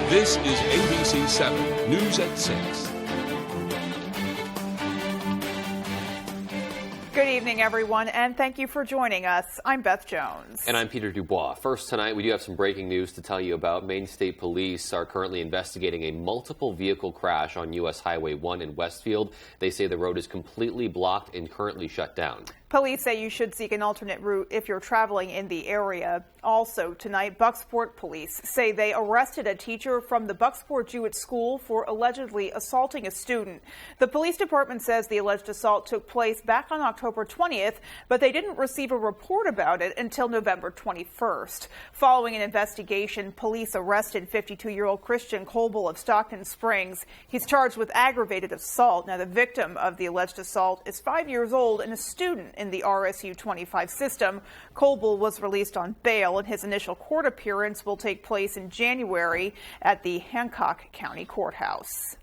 This is ABC 7 News at 6. Good evening, everyone, and thank you for joining us. I'm Beth Jones. And I'm Peter Dubois. First tonight, we do have some breaking news to tell you about. Maine State Police are currently investigating a multiple vehicle crash on U.S. Highway 1 in Westfield. They say the road is completely blocked and currently shut down. Police say you should seek an alternate route if you're traveling in the area. Also tonight, Bucksport police say they arrested a teacher from the Bucksport Jewett School for allegedly assaulting a student. The police department says the alleged assault took place back on October 20th, but they didn't receive a report about it until November 21st. Following an investigation, police arrested 52-year-old Christian Coble of Stockton Springs. He's charged with aggravated assault. Now, the victim of the alleged assault is 5 years old and a student in the RSU 25 system. Coble was released on bail, and his initial court appearance will take place in January at the Hancock County Courthouse.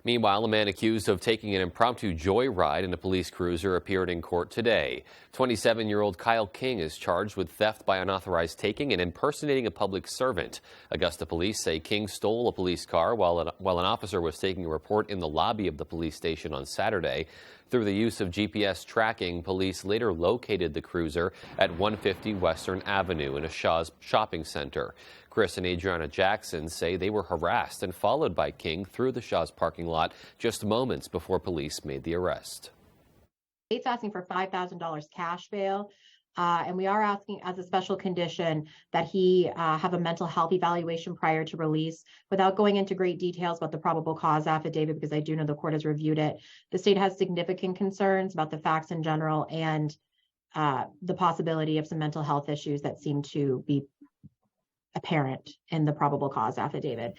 Meanwhile, a man accused of taking an impromptu joyride in a police cruiser appeared in court today. 27-year-old Kyle King is charged with theft by unauthorized taking and impersonating a public servant. Augusta police say King stole a police car while an officer was taking a report in the lobby of the police station on Saturday. Through the use of GPS tracking, police later located the cruiser at 150 Western Avenue in a Shaw's shopping center. Chris and Adriana Jackson say they were harassed and followed by King through the Shaw's parking lot just moments before police made the arrest. State's asking for $5,000 cash bail, and we are asking as a special condition that he have a mental health evaluation prior to release. Without going into great details about the probable cause affidavit, because I do know the court has reviewed it, the state has significant concerns about the facts in general and the possibility of some mental health issues that seem to be apparent in the probable cause affidavit.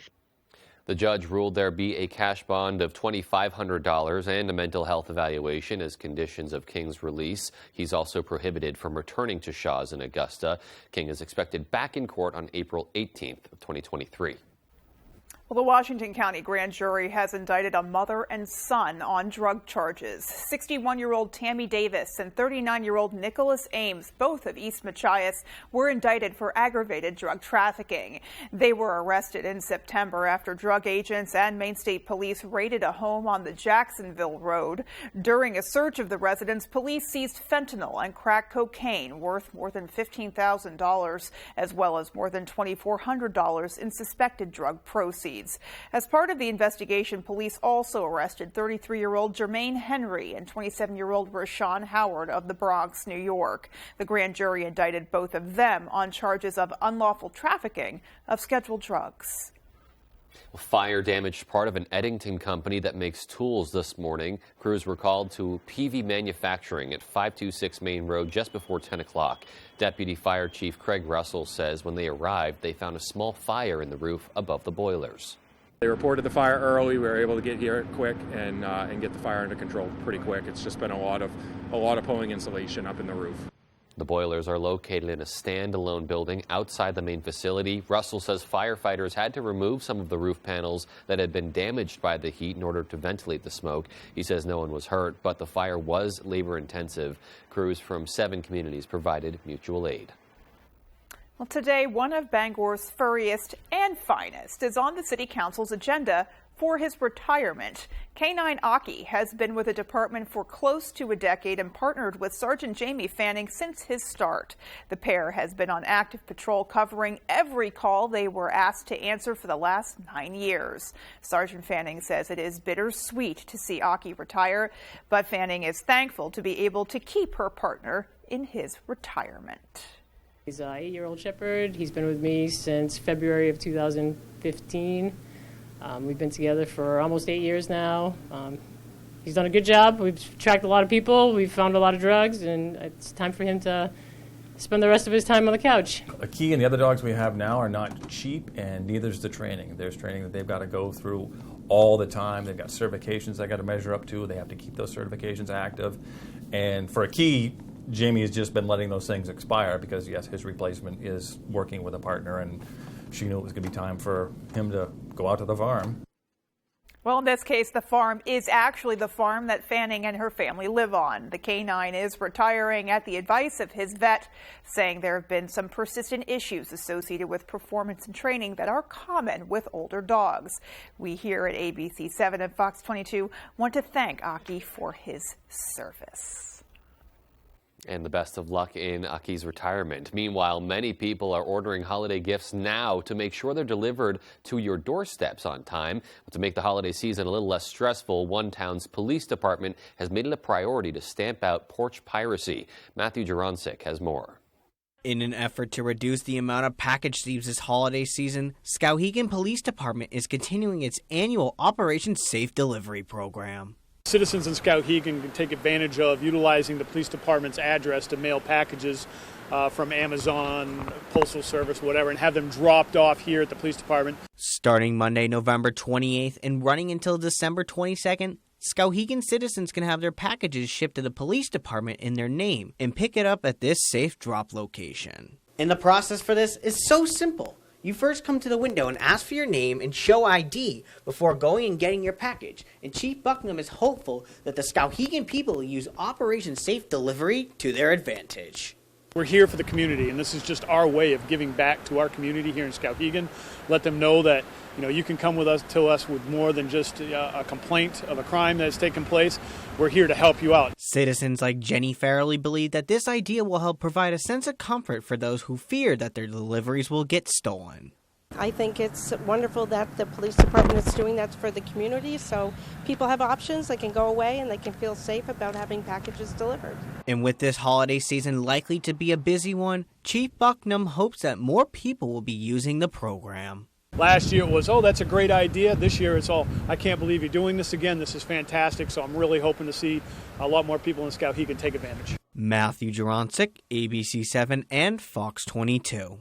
The judge ruled there be a cash bond of $2,500 and a mental health evaluation as conditions of King's release. He's also prohibited from returning to Shaw's in Augusta. King is expected back in court on April 18th of 2023. Well, the Washington County Grand Jury has indicted a mother and son on drug charges. 61-year-old Tammy Davis and 39-year-old Nicholas Ames, both of East Machias, were indicted for aggravated drug trafficking. They were arrested in September after drug agents and Maine State Police raided a home on the Jacksonville Road. During a search of the residence, police seized fentanyl and crack cocaine worth more than $15,000, as well as more than $2,400 in suspected drug proceeds. As part of the investigation, police also arrested 33-year-old Jermaine Henry and 27-year-old Rashawn Howard of the Bronx, New York. The grand jury indicted both of them on charges of unlawful trafficking of scheduled drugs. Fire damaged part of an Eddington company that makes tools this morning. Crews were called to PV Manufacturing at 526 Main Road just before 10 o'clock. Deputy Fire Chief Craig Russell says when they arrived, they found a small fire in the roof above the boilers. They reported the fire early. We were able to get here quick and get the fire under control pretty quick. It's just been a lot of pulling insulation up in the roof. The boilers are located in a standalone building outside the main facility. Russell says firefighters had to remove some of the roof panels that had been damaged by the heat in order to ventilate the smoke. He says no one was hurt, but the fire was labor intensive. Crews from 7 communities provided mutual aid. Well, today, one of Bangor's furriest and finest is on the City Council's agenda for his retirement. K9 Aki has been with the department for close to a decade and partnered with Sergeant Jamie Fanning since his start. The pair has been on active patrol covering every call they were asked to answer for the last 9 years. Sergeant Fanning says it is bittersweet to see Aki retire, but Fanning is thankful to be able to keep her partner in his retirement. He's an 8-year-old shepherd. He's been with me since February of 2015. We've been together for almost 8 years now. He's done a good job. We've tracked a lot of people. We've found a lot of drugs, and it's time for him to spend the rest of his time on the couch. Aki and the other dogs we have now are not cheap, and neither is the training. There's training that they've got to go through all the time. They've got certifications they got to measure up to. They have to keep those certifications active. And for Aki, Jamie has just been letting those things expire because, yes, his replacement is working with a partner, and she knew it was going to be time for him to go out to the farm. Well, in this case, the farm is actually the farm that Fanning and her family live on. The canine is retiring at the advice of his vet, saying there have been some persistent issues associated with performance and training that are common with older dogs. We here at ABC 7 and Fox 22 want to thank Aki for his service. And the best of luck in Aki's retirement. Meanwhile, many people are ordering holiday gifts now to make sure they're delivered to your doorsteps on time. But to make the holiday season a little less stressful, one town's police department has made it a priority to stamp out porch piracy. Matthew Jurancic has more. In an effort to reduce the amount of package thieves this holiday season, Skowhegan Police Department is continuing its annual Operation Safe Delivery program. Citizens in Skowhegan can take advantage of utilizing the police department's address to mail packages from Amazon, Postal Service, whatever, and have them dropped off here at the police department. Starting Monday, November 28th and running until December 22nd, Skowhegan citizens can have their packages shipped to the police department in their name and pick it up at this safe drop location. And the process for this is so simple. You first come to the window and ask for your name and show ID before going and getting your package. And Chief Buckingham is hopeful that the Skowhegan people will use Operation Safe Delivery to their advantage. We're here for the community, and this is just our way of giving back to our community here in Skowhegan. Let them know that you can come with us with more than just a complaint of a crime that's taken place. We're here to help you out. Citizens like Jenny Farrelly believe that this idea will help provide a sense of comfort for those who fear that their deliveries will get stolen. I think it's wonderful that the police department is doing that for the community, so people have options. They can go away and they can feel safe about having packages delivered. And with this holiday season likely to be a busy one, Chief Buckingham hopes that more people will be using the program. Last year it was, oh, that's a great idea. This year it's all, I can't believe you're doing this again. This is fantastic. So I'm really hoping to see a lot more people in Skowhegan take advantage. Matthew Jurancic, ABC 7 and Fox 22.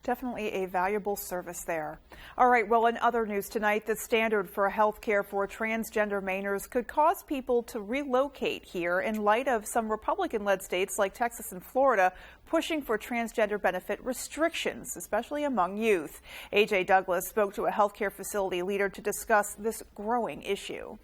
Definitely a valuable service there. All right, well, in other news tonight, the standard for health care for transgender Mainers could cause people to relocate here in light of some Republican-led states like Texas and Florida pushing for transgender benefit restrictions, especially among youth. A.J. Douglas spoke to a health care facility leader to discuss this growing issue.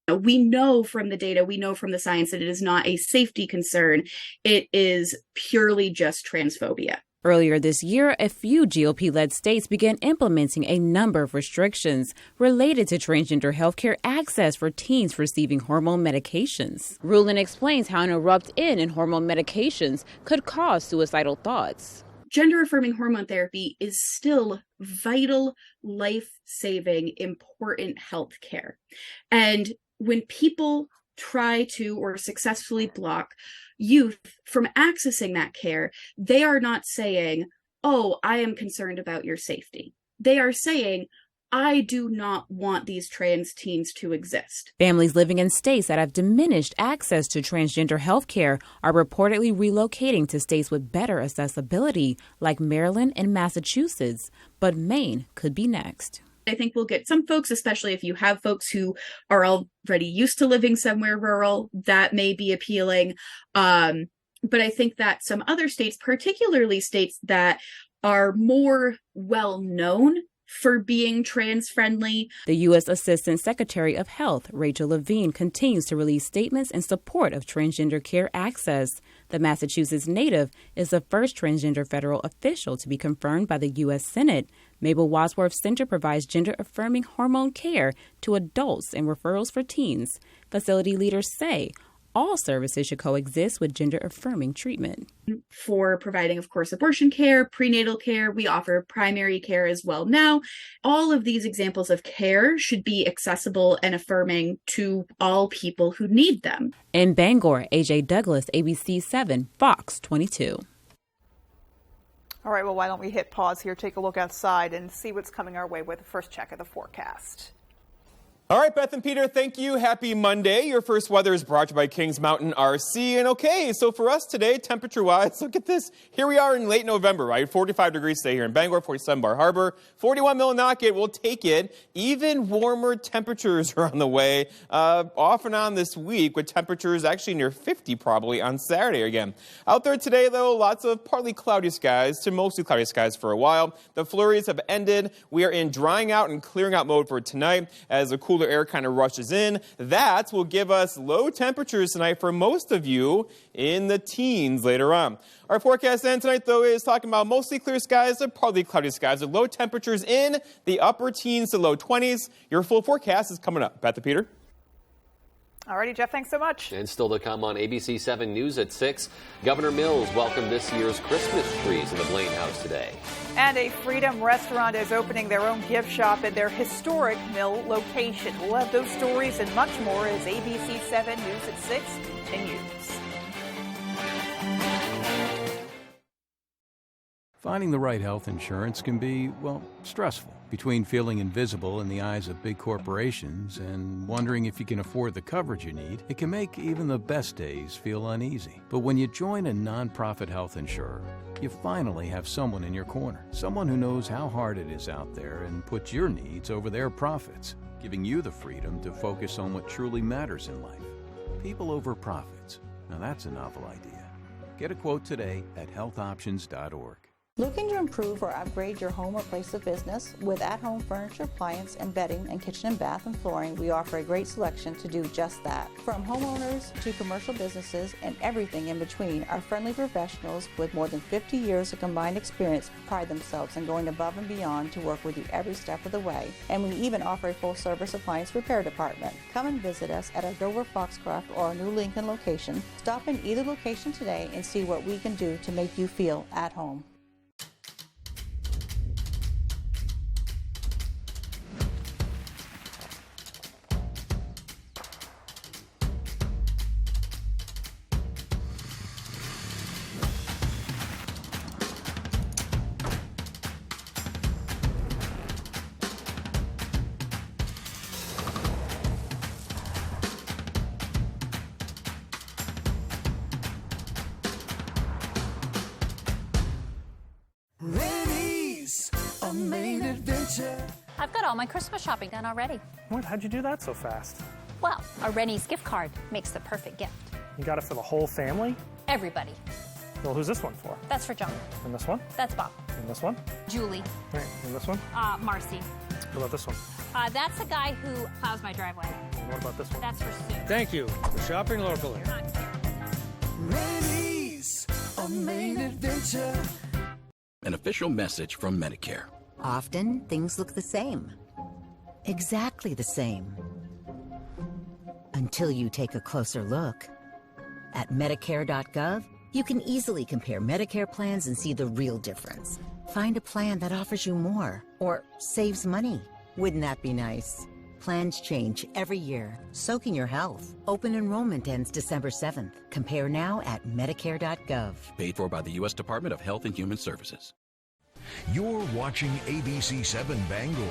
We know from the data, we know from the science that it is not a safety concern. It is purely just transphobia. Earlier this year, a few GOP-led states began implementing a number of restrictions related to transgender healthcare access for teens receiving hormone medications. Rulin explains how an erupt-in hormone medications could cause suicidal thoughts. Gender-affirming hormone therapy is still vital, life-saving, important health care. And when people try to or successfully block youth from accessing that care, they are not saying, oh, I am concerned about your safety. They are saying, I do not want these trans teens to exist. Families living in states that have diminished access to transgender health care are reportedly relocating to states with better accessibility, like Maryland and Massachusetts. But Maine could be next. I think we'll get some folks, especially if you have folks who are already used to living somewhere rural, that may be appealing. But I think that some other states, particularly states that are more well known for being trans-friendly. The U.S. Assistant Secretary of Health, Rachel Levine, continues to release statements in support of transgender care access. The Massachusetts native is the first transgender federal official to be confirmed by the U.S. Senate. Mabel Wadsworth Center provides gender-affirming hormone care to adults and referrals for teens. Facility leaders say all services should coexist with gender-affirming treatment. For providing, of course, abortion care, prenatal care, we offer primary care as well now. All of these examples of care should be accessible and affirming to all people who need them. In Bangor, A.J. Douglas, ABC 7, Fox 22. All right, well, why don't we hit pause here, take a look outside, and see what's coming our way with the first check of the forecast. All right, Beth and Peter, thank you. Happy Monday. Your first weather is brought to you by Kings Mountain RC. And okay, so for us today, temperature-wise, look at this. Here we are in late November, right? 45 degrees today here in Bangor, 47 Bar Harbor, 41 Millinocket. We'll take it. Even warmer temperatures are on the way off and on this week, with temperatures actually near 50 probably on Saturday again. Out there today, though, lots of partly cloudy skies to mostly cloudy skies for a while. The flurries have ended. We are in drying out and clearing out mode for tonight as the cooler air kind of rushes in. That will give us low temperatures tonight for most of you in the teens later on. Our forecast then tonight, though, is talking about mostly clear skies to partly cloudy skies with low temperatures in the upper teens to low 20s. Your full forecast is coming up. Beth and Peter. Alrighty, Jeff, thanks so much. And still to come on ABC 7 News at 6, Governor Mills welcomed this year's Christmas trees in the Blaine House today. And a Freedom restaurant is opening their own gift shop at their historic Mill location. We'll have those stories and much more as ABC 7 News at 6 continues. Finding the right health insurance can be, well, stressful. Between feeling invisible in the eyes of big corporations and wondering if you can afford the coverage you need, it can make even the best days feel uneasy. But when you join a nonprofit health insurer, you finally have someone in your corner. Someone who knows how hard it is out there and puts your needs over their profits, giving you the freedom to focus on what truly matters in life. People over profits. Now that's a novel idea. Get a quote today at healthoptions.org. Looking to improve or upgrade your home or place of business? With at-home furniture, appliance, and bedding, and kitchen and bath and flooring, we offer a great selection to do just that. From homeowners to commercial businesses and everything in between, our friendly professionals with more than 50 years of combined experience pride themselves in going above and beyond to work with you every step of the way. And we even offer a full-service appliance repair department. Come and visit us at our Dover Foxcroft or our New Lincoln location. Stop in either location today and see what we can do to make you feel at home. I've got all my Christmas shopping done already. What? How'd you do that so fast? Well, a Rennie's gift card makes the perfect gift. You got it for the whole family? Everybody. Well, who's this one for? That's for John. And this one? That's Bob. And this one? Julie. Right. And this one? Marcy. What about this one? That's the guy who plows my driveway. And what about this one? That's for Sue. Thank you for shopping locally. Rennie's, a main adventure. An official message from Medicare. Often, things look the same. Exactly the same. Until you take a closer look. At Medicare.gov, you can easily compare Medicare plans and see the real difference. Find a plan that offers you more or saves money. Wouldn't that be nice? Plans change every year. So can your health. Open enrollment ends December 7th. Compare now at Medicare.gov. Paid for by the U.S. Department of Health and Human Services. You're watching ABC 7 Bangor.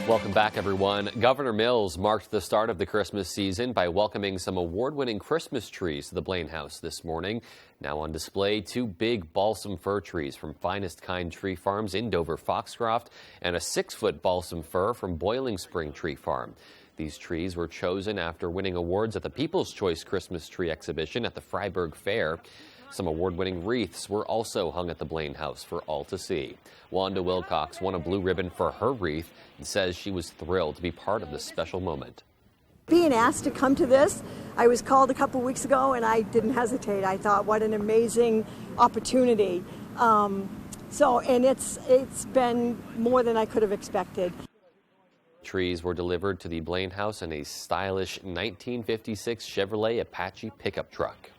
Welcome back, everyone. Governor Mills marked the start of the Christmas season by welcoming some award-winning Christmas trees to the Blaine House this morning. Now on display, 2 big balsam fir trees from Finest Kind Tree Farms in Dover Foxcroft and a 6-foot balsam fir from Boiling Spring Tree Farm. These trees were chosen after winning awards at the People's Choice Christmas Tree Exhibition at the Freiburg Fair. Some award-winning wreaths were also hung at the Blaine House for all to see. Wanda Wilcox won a blue ribbon for her wreath and says she was thrilled to be part of this special moment. Being asked to come to this, I was called a couple weeks ago and I didn't hesitate. I thought, what an amazing opportunity. And it's been more than I could have expected. Trees were delivered to the Blaine House in a stylish 1956 Chevrolet Apache pickup truck.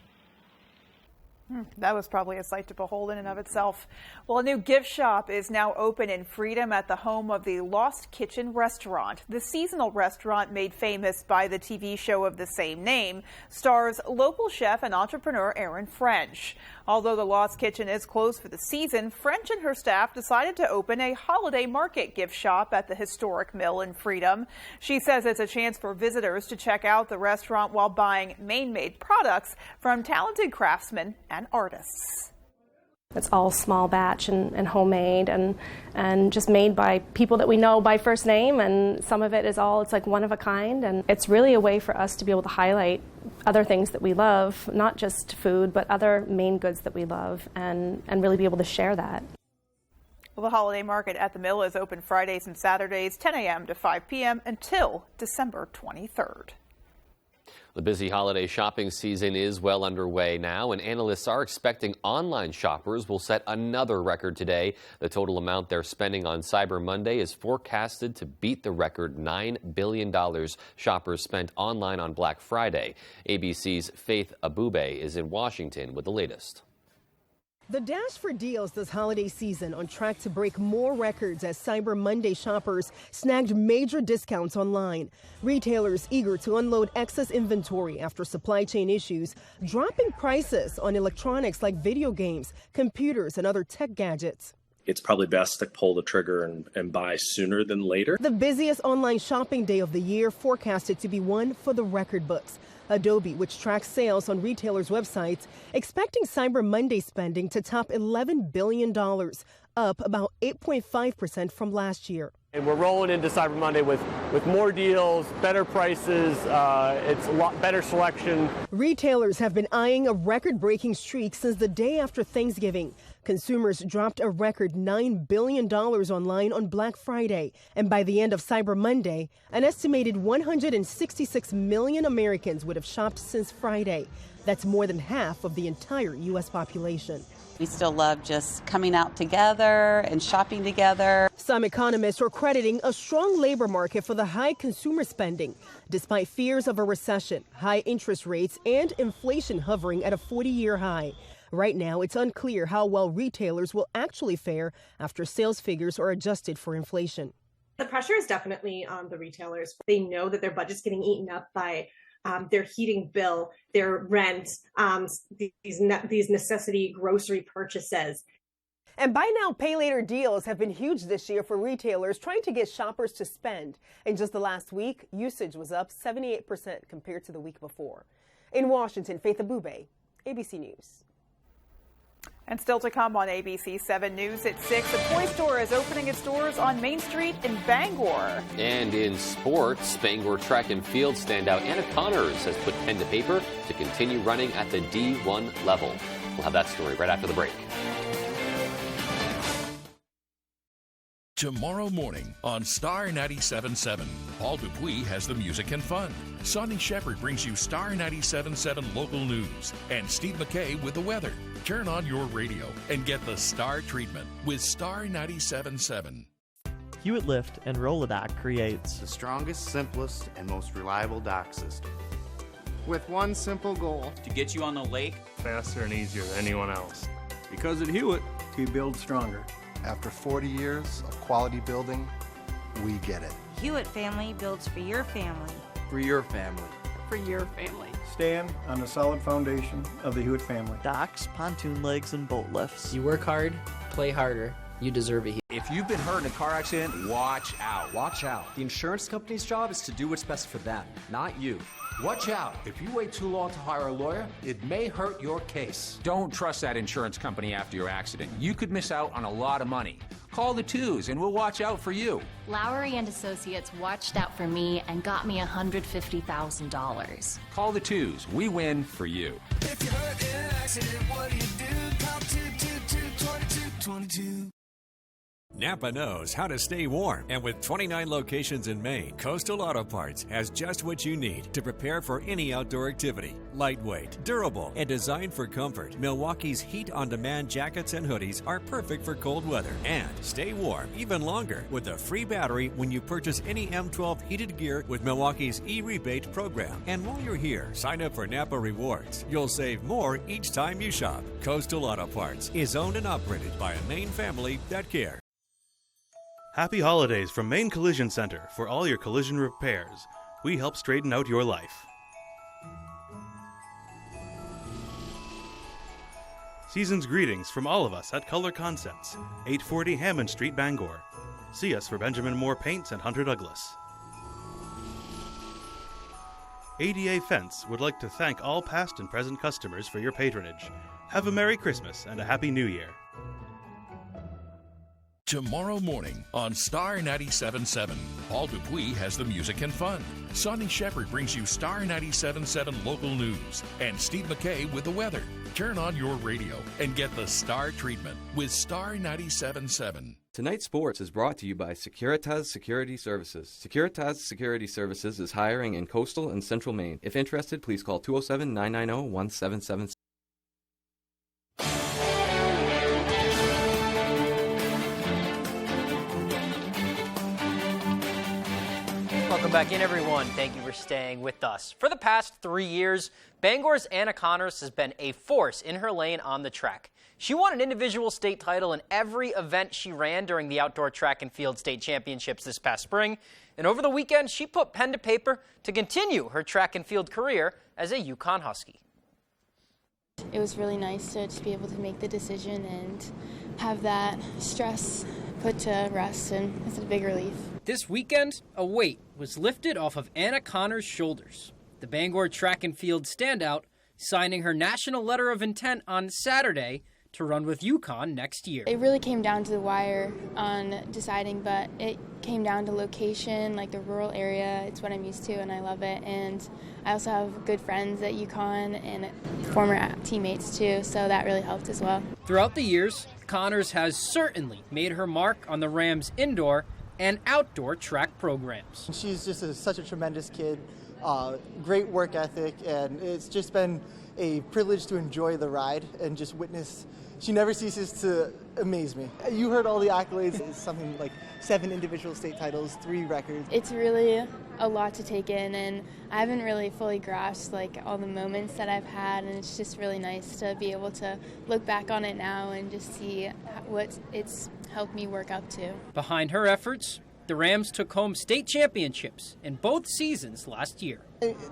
That was probably a sight to behold in and of itself. Well, a new gift shop is now open in Freedom at the home of the Lost Kitchen restaurant. The seasonal restaurant, made famous by the TV show of the same name, stars local chef and entrepreneur Aaron French. Although the Lost Kitchen is closed for the season, French and her staff decided to open a holiday market gift shop at the historic mill in Freedom. She says it's a chance for visitors to check out the restaurant while buying Maine-made products from talented craftsmen and artists. It's all small batch and homemade and just made by people that we know by first name, and some of it is it's like one of a kind, and it's really a way for us to be able to highlight other things that we love, not just food, but other Maine goods that we love, and really be able to share that. Well, the holiday market at the mill is open Fridays and Saturdays, 10 a.m. to 5 p.m. until December 23rd. The busy holiday shopping season is well underway now, and analysts are expecting online shoppers will set another record today. The total amount they're spending on Cyber Monday is forecasted to beat the record $9 billion shoppers spent online on Black Friday. ABC's Faith Abube is in Washington with the latest. The dash for deals this holiday season on track to break more records as Cyber Monday shoppers snagged major discounts online. Retailers eager to unload excess inventory after supply chain issues, dropping prices on electronics like video games, computers, and other tech gadgets. It's probably best to pull the trigger and buy sooner than later. The busiest online shopping day of the year forecasted to be one for the record books. Adobe, which tracks sales on retailers' websites, expecting Cyber Monday spending to top $11 billion, up about 8.5% from last year. And we're rolling into Cyber Monday with more deals, better prices, it's a lot better selection. Retailers have been eyeing a record-breaking streak since the day after Thanksgiving. Consumers dropped a record $9 billion online on Black Friday. And by the end of Cyber Monday, an estimated 166 million Americans would have shopped since Friday. That's more than half of the entire U.S. population. We still love just coming out together and shopping together. Some economists are crediting a strong labor market for the high consumer spending, despite fears of a recession, high interest rates, and inflation hovering at a 40-year high. Right now, it's unclear how well retailers will actually fare after sales figures are adjusted for inflation. The pressure is definitely on the retailers. They know that their budget's getting eaten up by their heating bill, their rent, these necessity grocery purchases. And buy now, pay later deals have been huge this year for retailers trying to get shoppers to spend. In just the last week, usage was up 78% compared to the week before. In Washington, Faith Abube, ABC News. And still to come on ABC 7 News at 6, a toy store is opening its doors on Main Street in Bangor. And in sports, Bangor track and field standout Anna Connors has put pen to paper to continue running at the D1 level. We'll have that story right after the break. Tomorrow morning on Star 97.7, Paul Dupuis has the music and fun. Sonny Shepard brings you Star 97.7 local news. And Steve McKay with the weather. Turn on your radio and get the Star treatment with Star 97.7. Hewitt Lift and Rolodoc creates the strongest, simplest, and most reliable dock system. With one simple goal: to get you on the lake faster and easier than anyone else. Because at Hewitt, we build stronger. After 40 years of quality building, we get it. Hewitt family builds for your family. For your family. For your family. Stand on the solid foundation of the Hewitt family. Docks, pontoon legs, and boat lifts. You work hard, play harder. You deserve it. If you've been hurt in a car accident, watch out. Watch out. The insurance company's job is to do what's best for them, not you. Watch out. If you wait too long to hire a lawyer, it may hurt your case. Don't trust that insurance company after your accident. You could miss out on a lot of money. Call the Twos and we'll watch out for you. Lowry and Associates watched out for me and got me $150,000. Call the Twos. We win for you. If you're hurt in an accident, what do? Call 222-2222. Napa knows how to stay warm, and with 29 locations in Maine, Coastal Auto Parts has just what you need to prepare for any outdoor activity. Lightweight, durable, and designed for comfort, Milwaukee's heat-on-demand jackets and hoodies are perfect for cold weather and stay warm even longer with a free battery when you purchase any M12 heated gear with Milwaukee's e-rebate program. And while you're here, sign up for Napa Rewards. You'll save more each time you shop. Coastal Auto Parts is owned and operated by a Maine family that cares. Happy holidays from Maine Collision Center for all your collision repairs. We help straighten out your life. Season's greetings from all of us at Color Concepts, 840 Hammond Street, Bangor. See us for Benjamin Moore Paints and Hunter Douglas. ADA Fence would like to thank all past and present customers for your patronage. Have a Merry Christmas and a Happy New Year. Tomorrow morning on Star 97.7, Paul Dupuis has the music and fun. Sonny Shepard brings you Star 97.7 local news. And Steve McKay with the weather. Turn on your radio and get the Star treatment with Star 97.7. Tonight's Sports is brought to you by Securitas Security Services. Securitas Security Services is hiring in coastal and central Maine. If interested, please call 207-990-1777. Welcome back in, everyone. Thank you for staying with us. For the past 3 years, Bangor's Anna Connors has been a force in her lane on the track. She won an individual state title in every event she ran during the Outdoor Track and Field State Championships this past spring. And over the weekend, she put pen to paper to continue her track and field career as a Yukon Husky. It was really nice to just be able to make the decision and have that stress put to rest, and it's a big relief. This weekend, a weight was lifted off of Anna Connors' shoulders. The Bangor track and field standout signing her national letter of intent on Saturday to run with Yukon next year. It really came down to the wire on deciding, but it came down to location, like the rural area. It's what I'm used to, and I love it. And I also have good friends at Yukon and former teammates too, so that really helped as well. Throughout the years, Connors has certainly made her mark on the Rams' indoor and outdoor track programs. She's just such a tremendous kid, great work ethic, and it's just been a privilege to enjoy the ride and just witness. She never ceases to amaze me. You heard all the accolades. It's something like 7 individual state titles, 3 records. It's really a lot to take in, and I haven't really fully grasped like all the moments that I've had, and it's just really nice to be able to look back on it now and just see what it's helped me work up to. Behind her efforts, the Rams took home state championships in both seasons last year.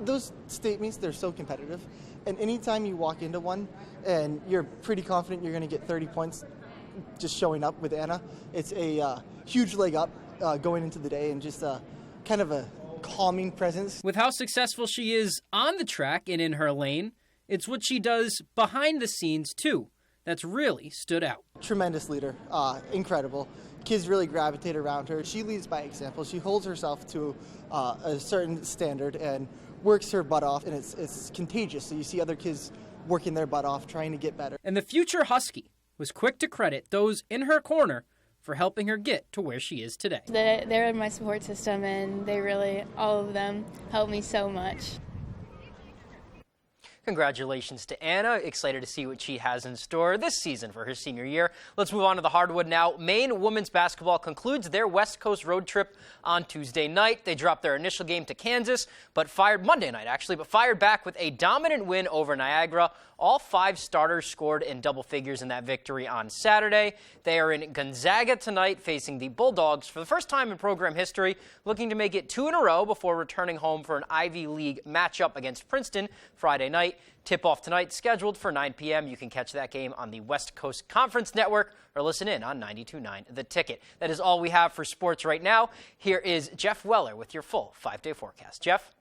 Those state meets, they're so competitive. And anytime you walk into one and you're pretty confident you're going to get 30 points just showing up with Anna, it's a huge leg up going into the day, and just kind of a calming presence. With how successful she is on the track and in her lane, it's what she does behind the scenes too that's really stood out. Tremendous leader, incredible. Kids really gravitate around her. She leads by example. She holds herself to a certain standard and works her butt off, and it's contagious. So you see other kids working their butt off, trying to get better. And the future Husky was quick to credit those in her corner for helping her get to where she is today. They're my support system, and they really, all of them, helped me so much. Congratulations to Anna. Excited to see what she has in store this season for her senior year. Let's move on to the hardwood now. Maine women's basketball concludes their West Coast road trip on Tuesday night. They dropped their initial game to Kansas, but fired back with a dominant win over Niagara. All 5 starters scored in double figures in that victory on Saturday. They are in Gonzaga tonight facing the Bulldogs for the first time in program history, looking to make it 2 in a row before returning home for an Ivy League matchup against Princeton Friday night. Tip-off tonight scheduled for 9 p.m. You can catch that game on the West Coast Conference Network or listen in on 92.9 The Ticket. That is all we have for sports right now. Here is Jeff Weller with your full 5-day forecast. Jeff?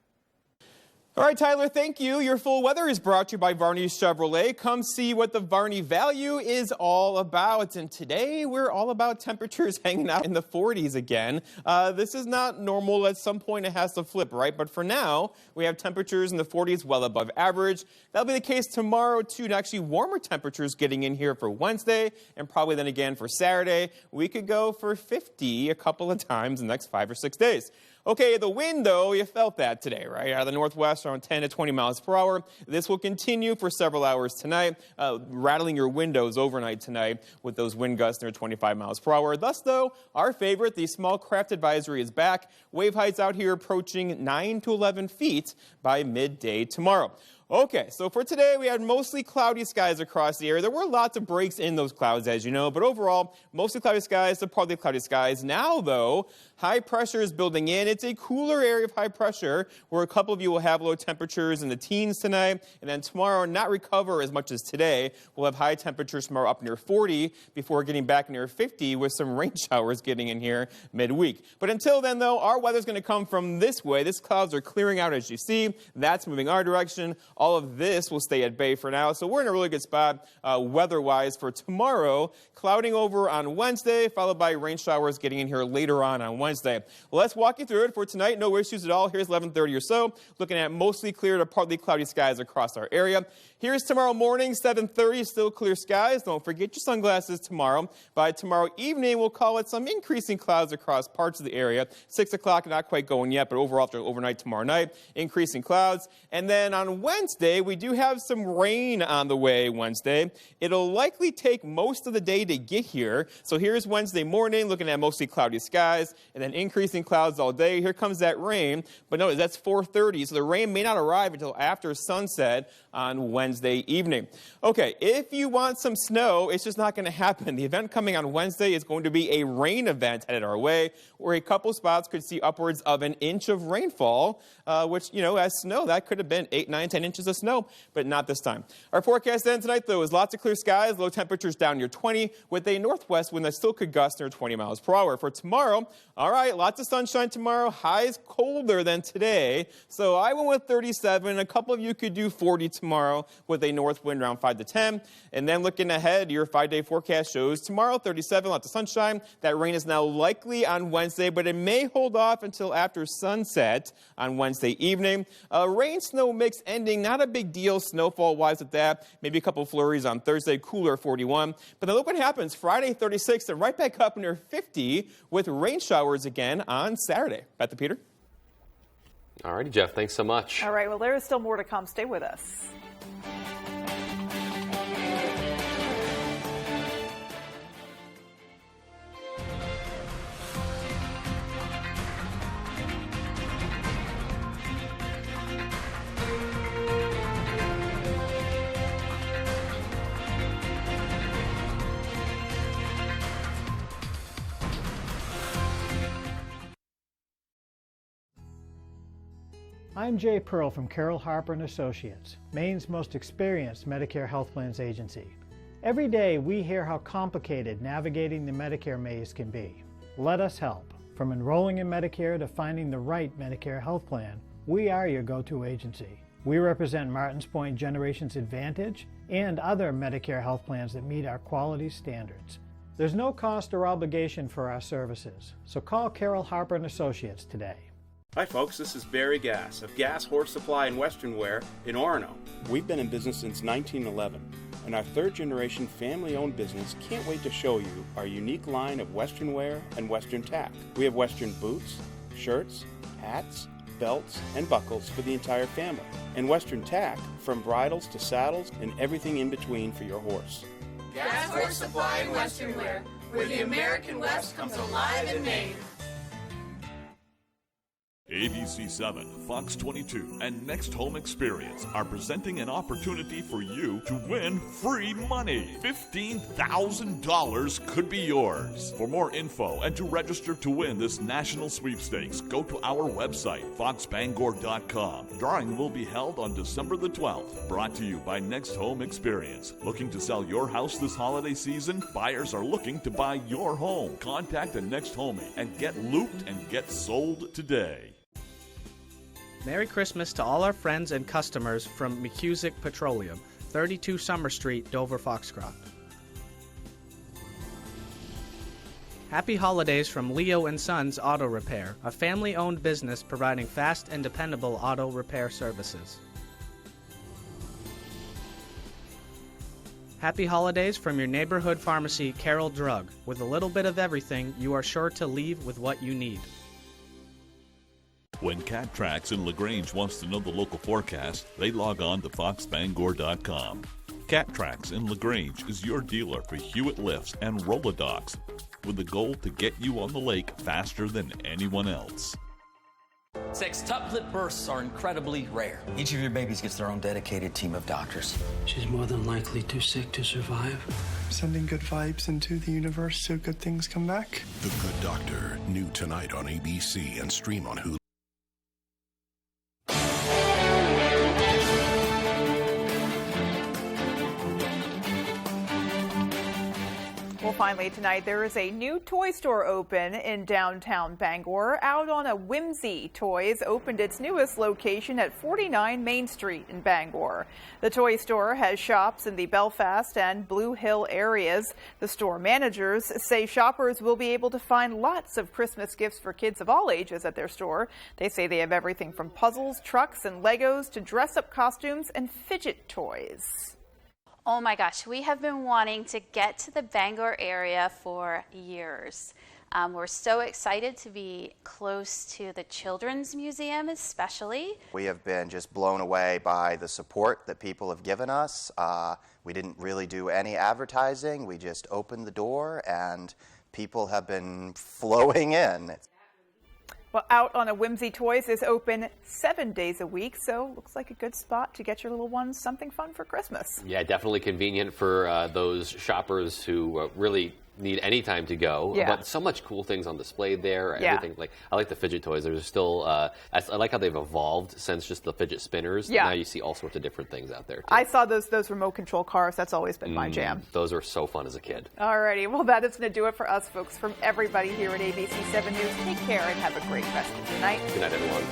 All right, Tyler, thank you. Your full weather is brought to you by Varney Chevrolet. Come see what the Varney value is all about. And today, we're all about temperatures hanging out in the 40s again. This is not normal. At some point, it has to flip, right? But for now, we have temperatures in the 40s well above average. That'll be the case tomorrow, too, and actually warmer temperatures getting in here for Wednesday and probably then again for Saturday. We could go for 50 a couple of times in the next 5 or 6 days. Okay, the wind, though, you felt that today, right? Out of the northwest, around 10 to 20 miles per hour. This will continue for several hours tonight, rattling your windows overnight tonight with those wind gusts near 25 miles per hour. Thus, though, our favorite, the small craft advisory is back. Wave heights out here approaching 9 to 11 feet by midday tomorrow. Okay, so for today, we had mostly cloudy skies across the area. There were lots of breaks in those clouds, as you know, but overall, mostly cloudy skies to partly cloudy skies. Now, though, high pressure is building in. It's a cooler area of high pressure where a couple of you will have low temperatures in the teens tonight, and then tomorrow not recover as much as today. We'll have high temperatures tomorrow up near 40 before getting back near 50 with some rain showers getting in here midweek. But until then, though, our weather's going to come from this way. These clouds are clearing out, as you see. That's moving our direction. All of this will stay at bay for now, so we're in a really good spot weather-wise for tomorrow. Clouding over on Wednesday, followed by rain showers getting in here later on Wednesday. Well, let's walk you through it for tonight. No issues at all. Here's 11:30 or so, looking at mostly clear to partly cloudy skies across our area. Here's tomorrow morning, 7:30, still clear skies. Don't forget your sunglasses tomorrow. By tomorrow evening, we'll call it some increasing clouds across parts of the area. 6 o'clock, not quite going yet, but overall after overnight tomorrow night, increasing clouds. And then on Wednesday, we do have some rain on the way Wednesday. It'll likely take most of the day to get here. So here's Wednesday morning, looking at mostly cloudy skies, and then increasing clouds all day. Here comes that rain, but notice that's 4:30, so the rain may not arrive until after sunset on Wednesday evening. Okay, if you want some snow, it's just not going to happen. The event coming on Wednesday is going to be a rain event headed our way, where a couple spots could see upwards of an inch of rainfall, which, as snow, that could have been 8, 9, 10 inches of snow, but not this time. Our forecast then tonight, though, is lots of clear skies, low temperatures down near 20, with a northwest wind that still could gust near 20 miles per hour. For tomorrow, all right, lots of sunshine tomorrow, highs colder than today, so I went with 37. A couple of you could do 40 tomorrow with a north wind around 5 to 10. And then looking ahead, your 5-day forecast shows tomorrow, 37, lots of sunshine. That rain is now likely on Wednesday, but it may hold off until after sunset on Wednesday evening. Rain-snow mix ending, not a big deal snowfall-wise with that. Maybe a couple flurries on Thursday, cooler 41. But then look what happens. Friday, 36, and right back up near 50 with rain showers again on Saturday. Back to Peter. All righty, Jeff. Thanks so much. All right. Well, there is still more to come. Stay with us. I'm Jay Pearl from Carroll Harper & Associates, Maine's most experienced Medicare health plans agency. Every day we hear how complicated navigating the Medicare maze can be. Let us help. From enrolling in Medicare to finding the right Medicare health plan, we are your go-to agency. We represent Martins Point Generations Advantage and other Medicare health plans that meet our quality standards. There's no cost or obligation for our services, so call Carroll Harper & Associates today. Hi folks, this is Barry Gass of Gass Horse Supply and Western Wear in Orono. We've been in business since 1911, and our third-generation family-owned business can't wait to show you our unique line of Western wear and Western tack. We have Western boots, shirts, hats, belts, and buckles for the entire family, and Western tack from bridles to saddles and everything in between for your horse. Gass Horse Supply and Western Wear, where the American West comes alive in Maine. ABC7, Fox 22, and Next Home Experience are presenting an opportunity for you to win free money. $15,000 could be yours. For more info and to register to win this national sweepstakes, go to our website, foxbangor.com. Drawing will be held on December the 12th. Brought to you by Next Home Experience. Looking to sell your house this holiday season? Buyers are looking to buy your home. Contact the Next Homie and get looped and get sold today. Merry Christmas to all our friends and customers from McCusick Petroleum, 32 Summer Street, Dover, Foxcroft. Happy holidays from Leo & Sons Auto Repair, a family-owned business providing fast and dependable auto repair services. Happy holidays from your neighborhood pharmacy, Carroll Drug. With a little bit of everything, you are sure to leave with what you need. When Cat Tracks in LaGrange wants to know the local forecast, they log on to foxbangor.com. Cat Tracks in LaGrange is your dealer for Hewitt lifts and Rolodox, with the goal to get you on the lake faster than anyone else. Sextuplet births are incredibly rare. Each of your babies gets their own dedicated team of doctors. She's more than likely too sick to survive. Sending good vibes into the universe so good things come back. The Good Doctor, new tonight on ABC and stream on Hulu. Well, finally tonight, there is a new toy store open in downtown Bangor. Out on a Whimsy Toys opened its newest location at 49 Main Street in Bangor. The toy store has shops in the Belfast and Blue Hill areas. The store managers say shoppers will be able to find lots of Christmas gifts for kids of all ages at their store. They say they have everything from puzzles, trucks, and Legos to dress-up costumes and fidget toys. Oh my gosh, we have been wanting to get to the Bangor area for years. We're so excited to be close to the Children's Museum especially. We have been just blown away by the support that people have given us. We didn't really do any advertising. We just opened the door and people have been flowing in. Well, Out on a Whimsy Toys is open 7 days a week, so looks like a good spot to get your little ones something fun for Christmas. Yeah, definitely convenient for those shoppers who really need any time to go. Yeah. But so much cool things on display there. Yeah. Everything like I like the fidget toys. There's still I like how they've evolved since just the fidget spinners. Yeah. Now you see all sorts of different things out there too. I saw those remote control cars. That's always been my jam. Those were so fun as a kid. Alrighty, well that is going to do it for us folks. From everybody here at ABC 7 News, take care and have a great rest of your night. Good night, everyone.